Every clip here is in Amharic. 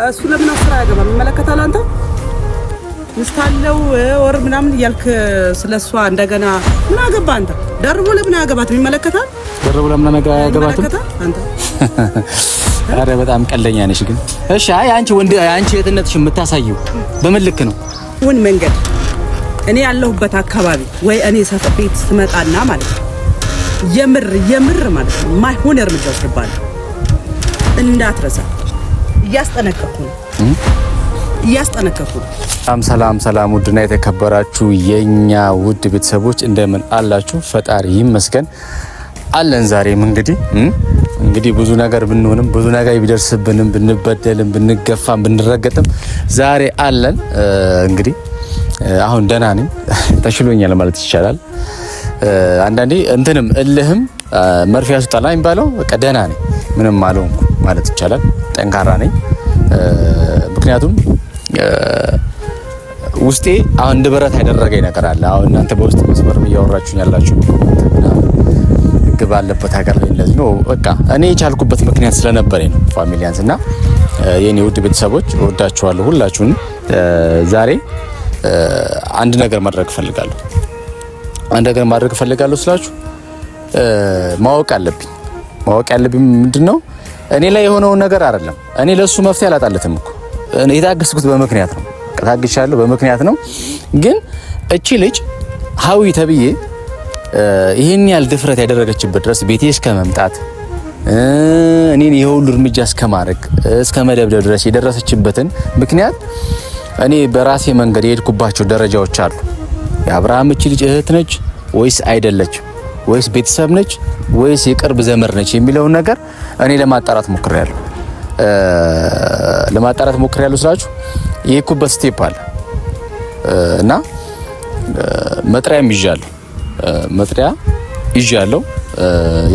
እሱ ለምን አስራ ያገባም ይመለከታል አንተ ምስታለው ወር ምናምን ያልክ ስለሷ እንደገና ምን አገባ አንተ ደርቦ ለምን ያገባትም ይመለከታል ደርቦ ለምን ያገባትም አንተ አረ በጣም ቀልደኛ ነሽ ግን እሺ አይ አንቺ የትነትሽ የምታሳየው በምን ልክ ነው ውን መንገድ እኔ ያለሁበት አካባቢ ወይ እኔ ሰፈር ቤት ስመጣና ማለት ነው የምር ማለት ነው ማይሆን እርምጃ ወስደባል እንዳትረሳ እያስጠነቀቅኩ ሰላም ውድና የተከበራችሁ የኛ ውድ ቤተሰቦች እንደምን አላችሁ ፈጣሪ ይመስገን አለን ዛሬም እንግዲህ ብዙ ነገር ብንሆንም ብዙ ነገር ቢደርስብንም ብንበደልም ብንገፋም ብንረገጥም ዛሬ አለን እንግዲህ አሁን ደህና ነኝ ተሽሎኛል ማለት ይቻላል አንዳንዴ እንትንም እልህም መርፌ ያስጣላ የሚባለው በቃ ደህና ነኝ ምንም አልሆንኩ ማለት ይቻላል ጠንካራ ነኝ ምክንያቱም ውስጤ አሁን እንደበረት ያደረገኝ ነገር አለ አሁን እናንተ በውስጥ መስመር እያወራችሁኝ ያላችሁ ግብ አለበት ሀገር ላይ እንደዚህ ነው በቃ እኔ የቻልኩበት ምክንያት ስለነበረኝ ነው ፋሚሊያንስና የኔ ውድ ቤተሰቦች ወዳችኋለሁ ሁላችሁን ዛሬ አንድ ነገር ማድረግ ፈልጋለሁ ስላችሁ ማወቅ ያለብኝ ምንድነው እኔ ላይ የሆነው ነገር አይደለም እኔ ለሱ መፍትሄ አላጣለትም እኮ እኔ የታገስኩት በምክንያት ነው ታግሻለሁ በምክንያት ነው ግን እቺ ልጅ ሀዊ ተብዬ ይሄን ያህል ድፍረት ያደረገችበት ድረስ ቤቴ እስከ መምጣት እኔን የሁሉ እርምጃ እስከማድረግ እስከ መደብደብ ድረስ የደረሰችበትን ምክንያት እኔ በራሴ መንገድ የሄድኩባቸው ደረጃዎች አሉ የአብርሃም እቺ ልጅ እህት ነች ወይስ አይደለችም ወይስ ቤተሰብ ነች ወይስ የቅርብ ዘመድ ነች የሚለው ነገር እኔ ለማጣራት ሞክሬያለሁ ስላችሁ የሄድኩበት ስቴፕ አለ እና መጥሪያም ይዣለሁ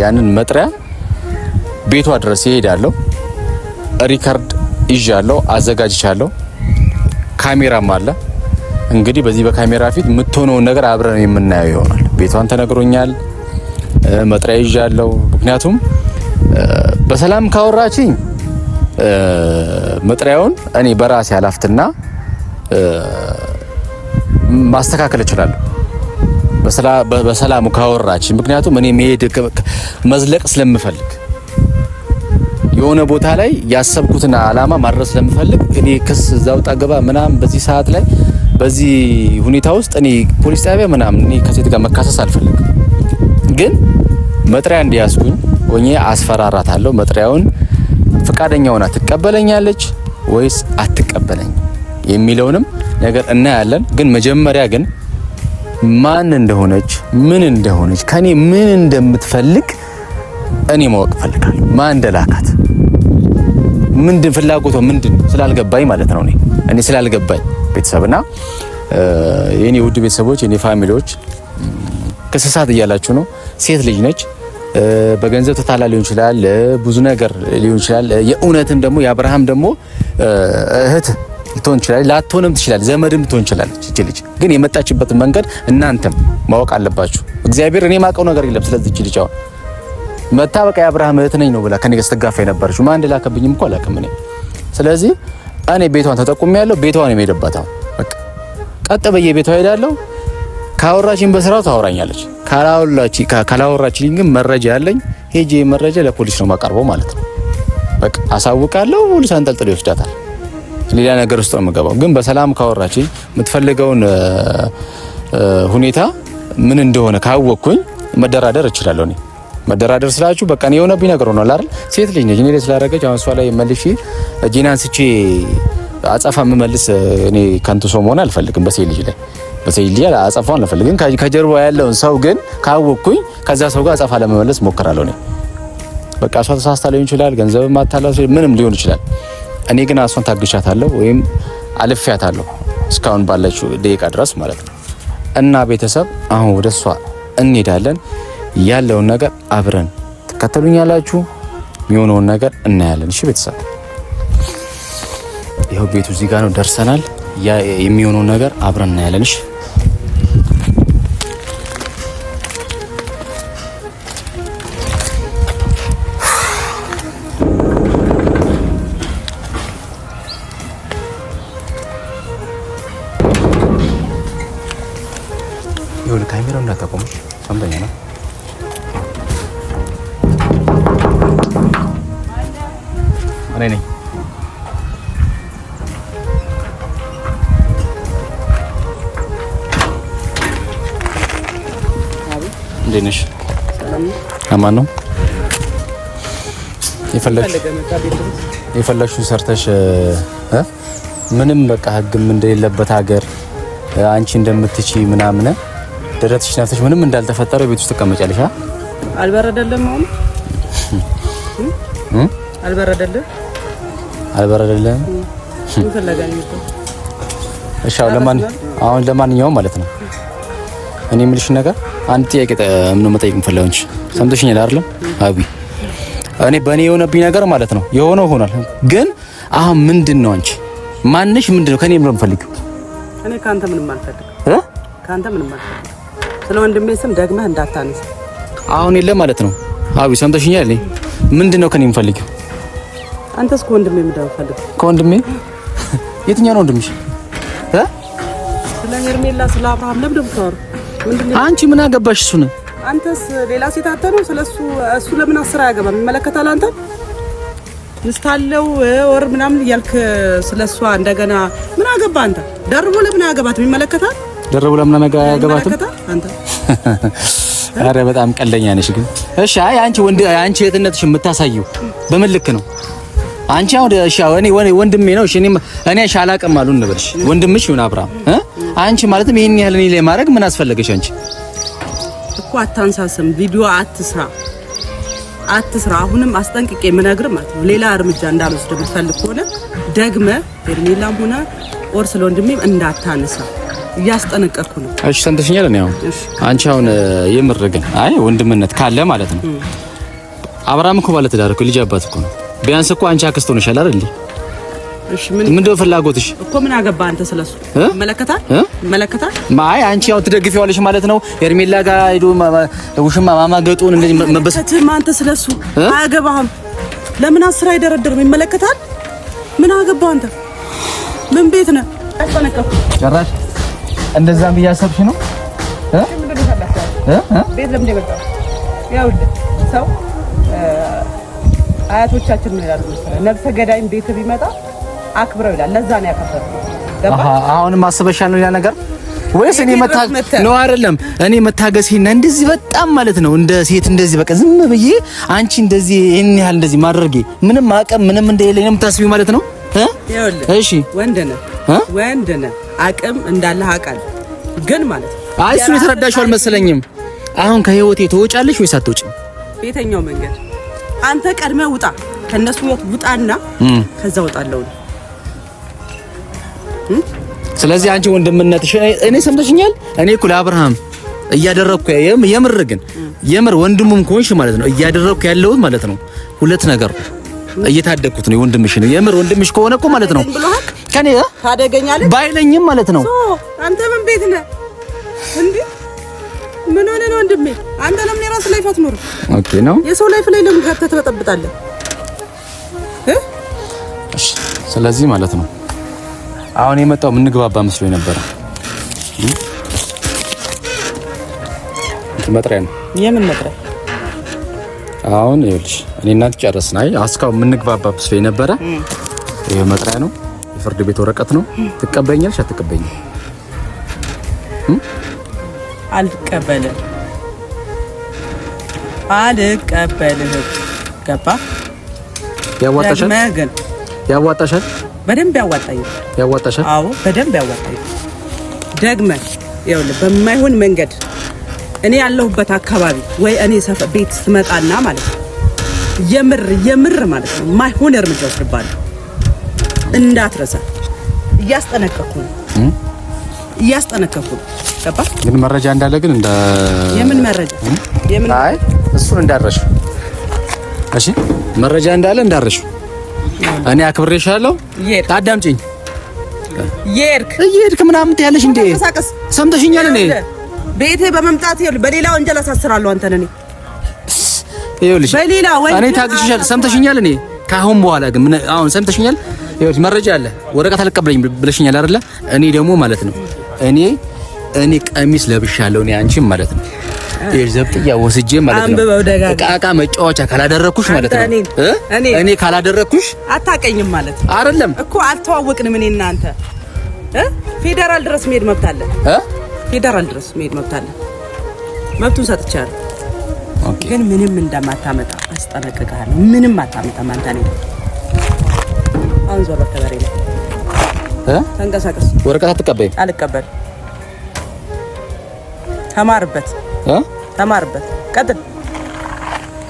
ያንን መጥሪያ ቤቷ ድረስ ይሄዳለሁ ሪከርድ ይዣለሁ አዘጋጅቻለሁ ካሜራም አለ እንግዲህ በዚህ በካሜራ ፊት የምትሆነው ነገር አብረን የምናየው ይሆናል ቤቷን ተነግሮኛል መጥሪያ ይዣለሁ ምክንያቱም በሰላም ካወራችኝ መጥሪያውን እኔ በራሴ አላፍትና ማስተካከል እችላለሁ በሰላም ካወራችኝ ምክንያቱም እኔ መዝለቅ ስለምፈልግ የሆነ ቦታ ላይ ያሰብኩትና አላማ ማድረስ ስለምፈልግ እኔ ክስ ዛውጣ ገባ ምናም በዚህ ሰዓት ላይ በዚህ ሁኔታ ውስጥ እኔ ፖሊስ ጣቢያ ምናም እኔ ከሴት ጋር መካሰስ አልፈልግም ግን መጥሪያ እንዲያስኩኝ ሆኜ አስፈራራታለሁ መጥሪያውን ፍቃደኛ ሆና ትቀበለኛለች ወይስ አትቀበለኝ የሚለውንም ነገር እናያለን ግን መጀመሪያ ግን ማን እንደሆነች ምን እንደሆነች ከኔ ምን እንደምትፈልግ እኔ ማወቅ ፈልጋለሁ ማን እንደላካት ምንድን ፍላጎቷ ምንድን ስላልገባኝ ማለት ነው እኔ ስላልገባኝ ቤተሰብና የኔ ውድ ቤተሰቦች የኔ ፋሚሊዎች ከሰሳት እያላችሁ ነው ሴት ልጅ ነች በገንዘብ ተታላ ሊሆን ይችላል ብዙ ነገር ሊሆን ይችላል የኡነትም ደግሞ የአብርሃም ደግሞ እህት ልትሆን ይችላል ላትሆንም ትችላል ዘመድም ልትሆን ይችላል እቺ ልጅ ግን የመጣችበት መንገድ እናንተም ማወቅ አለባችሁ እግዚአብሔር እኔ ማቀው ነገር የለም ስለዚህ እቺ ልጅ አሁን መታ በቃ የአብርሃም እህት ነኝ ነው ብላ ከኔ ጋር ስትጋፋ የነበረችው ማን እንደላከብኝም እኮ አላውቅም እኔ ስለዚህ እኔ ቤቷን ተጠቁሜያለሁ ቤቷን የምሄድባታው በቃ ቀጥ በየቤቷ ሄዳለሁ ካወራችኝ በስራው ታወራኛለች ካላወራችኝ ግን መረጃ ያለኝ ሄጄ መረጃ ለፖሊስ ነው ማቀርበው ማለት ነው በቃ አሳውቃለሁ ፖሊስ አንጠልጥሎ ይወስዳታል ሌላ ነገር ውስጥ ነው የምገባው ግን በሰላም ካወራችኝ የምትፈልገውን ሁኔታ ምን እንደሆነ ካወቅኩኝ መደራደር እችላለሁ እኔ መደራደር ስላችሁ በቃ ነው የሆነብኝ ነገር ሆኗል አይደል ሴት ልጅ ነኝ እኔ ስላደረገች አሁን እሷ ላይ መልሼ እጄን አንስቼ አጸፋ መመልስ እኔ ከንቱ ሰው መሆን አልፈልግም በሴት ልጅ ላይ አጸፋውን አልፈልግም ከጀርባ ያለውን ሰው ግን ካወቅኩኝ ከዛ ሰው ጋር አጸፋ ለመመለስ ሞክራለሁ እኔ በቃ እሷ ተሳስታ ሊሆን ይችላል ገንዘብ ማታላው ምንም ሊሆን ይችላል እኔ ግን እሷን ታግሻታለሁ ወይም አልፈያታለሁ እስካሁን ባለችው ደቂቃ ድረስ ማለት ነው እና ቤተሰብ አሁን ወደሷ እንሄዳለን ያለውን ነገር አብረን ተከተሉኛላችሁ የሚሆነውን ነገር እናያለን እሺ ቤተሰብ ይሄው ቤቱ እዚህ ጋር ነው ደርሰናል የሚሆነውን ነገር አብረን እናያለን እሺ ይሁን ካሜራው እንዳታቆም ሰምተኛ ነው። እኔ ነኝ እንዴት ነሽ? አማን ነው የፈለግሽውን ሰርተሽ ምንም በቃ ህግም እንደሌለበት ሀገር አንቺ እንደምትቺ ምናምን ደረትሽ ነፍተሽ ምንም እንዳልተፈጠረ ቤት ውስጥ ተቀመጫለሽ። አልበረደለም? አልበረደለም? እሺ አሁን ለማንኛውም ማለት ነው እኔ የምልሽ ነገር አንድ ጥያቄ ምን መጠየቅ እንፈልጋለን እንጂ ሰምተሽኛል አይደል? አቢ እኔ በእኔ የሆነብኝ ነገር ማለት ነው የሆነው ሆኗል። ግን አሁን ምንድነው አንቺ ማንሽ ምንድነው ከኔ ምንም ፈልጊው? እኔ ካንተ ምንም አልፈልግም ካንተ ምንም አልፈልግም። ስለ ወንድሜ ስም ደግመህ እንዳታነሳ አሁን የለም ማለት ነው። አቢ ሰምተሽኛል? እኔ ምንድነው ከኔ የምፈልጊው? አንተስ ከወንድሜ ምንድነው የምፈልገው? ከወንድሜ የትኛው ነው ወንድምሽ? ስለ ሄርሜላ ስለ አብርሃም ለምን ደምታወሩ? አንቺ ምን አገባሽ እሱ ነው? አንተስ ሌላ ሴት አተነው ስለሱ እሱ ለምን አስራ ያገባል? ይመለከታል? አንተ ምስታለው ወር ምናምን እያልክ ስለሷ እንደገና ምን አገባ? አንተ ደርቦ ለምን አያገባትም? ይመለከታል? ደርቦ ለምን አያገባትም? አንተ አረ በጣም ቀለኛ ነሽ ግን። እሺ አይ አንቺ የትነትሽ የምታሳየው በምን ልክ ነው? አንቺ አሁን እሺ እኔ ወንድሜ ነው። እሺ እኔ ሻላቀም አሉ እንበልሽ ወንድምሽ ይሁን አብርሃም አንቺ ማለትም ይሄን ያህል እኔ ላይ ማድረግ ምን አስፈለገሽ? አንቺ እኮ አታንሳስም፣ ቪዲዮ አትስራ። አሁንም አስጠንቅቄ የምነግርህ ማለት ነው ሌላ እርምጃ እንዳልወስድ ብትፈልግ ከሆነ ደግመ ሄርሜላም ሆነ ኦር ስለ ወንድሜም እንዳታነሳ እያስጠነቀቅኩ ነው። እሺ ሰምተሽኛል? እኔ አሁን አንቺ አሁን የምር ግን አይ ወንድምነት ካለ ማለት ነው አብርሃም እኮ ባለ ትዳር እኮ ልጅ አባት እኮ ነው። ቢያንስ እኮ አንቺ አክስት ሆነሻል አይደል? እሺ ምንድነው ፍላጎትሽ እኮ? ምን አገባ አንተ ስለሱ? መለከታ ማይ አንቺ ያው ትደግፊዋለሽ ማለት ነው። ሄርሜላ ጋር ሄዶ ውሽማ ማማገጡን እንደዚህ መበሰት አንተ ስለሱ አያገባህም። ለምን አስራ አይደረድርም? ይመለከታል። ምን አገባ አንተ? ምን ቤት ነህ? አስጠነቀቁ ጭራሽ እንደዛም ብያሰብሽ ነው ቤት ለምን ይመጣል? ያው ሰው አያቶቻችን ምን ይላሉ መሰለህ? ነፍሰ ገዳይም ቤት ቢመጣ አክብረው ይላል። ለዛ ነው ያከበረው። ገባ? አሁንም አስበሻል ነው ያ ነገር ወይስ እኔ ነው አይደለም? እኔ መታገስና እንደዚህ በጣም ማለት ነው እንደ ሴት እንደዚህ በቃ ዝም ብዬ አንቺ እንደዚህ ይሄን ያህል እንደዚህ ማድረጌ ምንም አቅም ምንም እንደሌለኝ ነው የምታስቢው ማለት ነው? እሺ ወንድ ነህ አቅም እንዳለህ አውቃለሁ። ግን ማለት አይ እሱ የተረዳሽው አልመሰለኝም። አሁን ከህይወቴ ትወጫለሽ ወይስ አትወጪም? በየትኛው መንገድ አንተ ቀድመህ ውጣ፣ ከነሱ ውጣና ከዛ ወጣለሁ። ስለዚህ አንቺ ወንድምነትሽ እኔ ሰምተሽኛል። እኔ እኮ ለአብርሃም እያደረኩ የምር ወንድሙም ኮንሽ ማለት ነው እያደረኩ ያለሁት ማለት ነው ሁለት ነገር እየታደኩት ነው። ወንድምሽ ነው የምር ወንድምሽ ከሆነ እኮ ማለት ነው ከኔ ታደገኛለህ ባይለኝም ማለት ነው። አንተ ምን ቤት ነህ እንዴ? ምን ሆነ ነው ወንድሜ? አንተ ለምን የራስ ላይፍ አትኖርም? ኦኬ ነው የሰው ላይፍ ላይ ለምን ገብተህ ትበጠብጣለህ? እሺ ስለዚህ ማለት ነው አሁን የመጣው ምን ግባባ መስሎኝ ነበር። መጥሪያ ነው። የምን መጥሪያ? አሁን ይኸውልሽ እኔ እናንተ ጨረስን። አይ አስካው ምን ግባባ መስሎኝ ነበር። ይሄ መጥሪያ ነው፣ የፍርድ ቤት ወረቀት ነው። ትቀበኛለሽ አትቀበኝም? አልቀበልም። ገባ? ያዋጣሻል? በደንብ ያዋጣሻል። አዎ በደንብ ያዋጣኛል። ደግመህ ይኸውልህ በማይሆን መንገድ እኔ ያለሁበት አካባቢ ወይ እኔ ሰፈር ቤት ትመጣና ማለት ነው የምር ማለት ነው ማይሆን እርምጃ ወስድባለሁ። እንዳትረሳ እያስጠነቀቅኩ ነው። ገባ? ግን መረጃ እንዳለ ግን የምን መረጃ? አይ እሱን እንዳረሽ እሺ፣ መረጃ እንዳለ እንዳረሽ እኔ አክብሬሻለሁ። ታዳምጪኝ። እየሄድክ ምናምን ትያለሽ እንዴ? ሰምተሽኛል? እኔ ቤቴ በመምጣት በሌላ ወንጀል አሳስራለሁ አንተን። ይኸውልሽ እኔ ታግሽሻል። ሰምተሽኛል? እኔ ካሁን በኋላ ግን አሁን ሰምተሽኛል? ይኸውልሽ መረጃ አለ፣ ወረቀት አልቀበለኝ ብለሽኛል አይደለ? እኔ ደግሞ ማለት ነው እኔ እኔ ቀሚስ ለብሻለሁ እኔ አንቺም ማለት ነው ዘብጥያ ወስጄ ማለት ነው ቃቃ መጫወቻ ካላደረኩሽ ማለት ነው እኔ ካላደረኩሽ አታቀኝም ማለት ነው አይደለም እኮ አልተዋወቅንም እኔ እና አንተ ፌደራል ድረስ መሄድ መብት አለ ፌደራል ድረስ መሄድ መብት አለ መብቱን ሰጥቻለሁ ኦኬ ግን ምንም እንደማታመጣ አስጠነቅቀሃለሁ ምንም አታመጣም አንተ ነኝ አሁን ዞር ተበሬ ተንቀሳቀስ ወረቀት አትቀበይ አልቀበል ተማርበት ተማርበት ቀጥል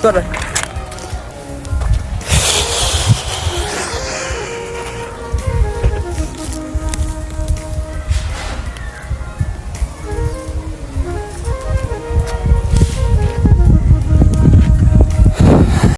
ዞር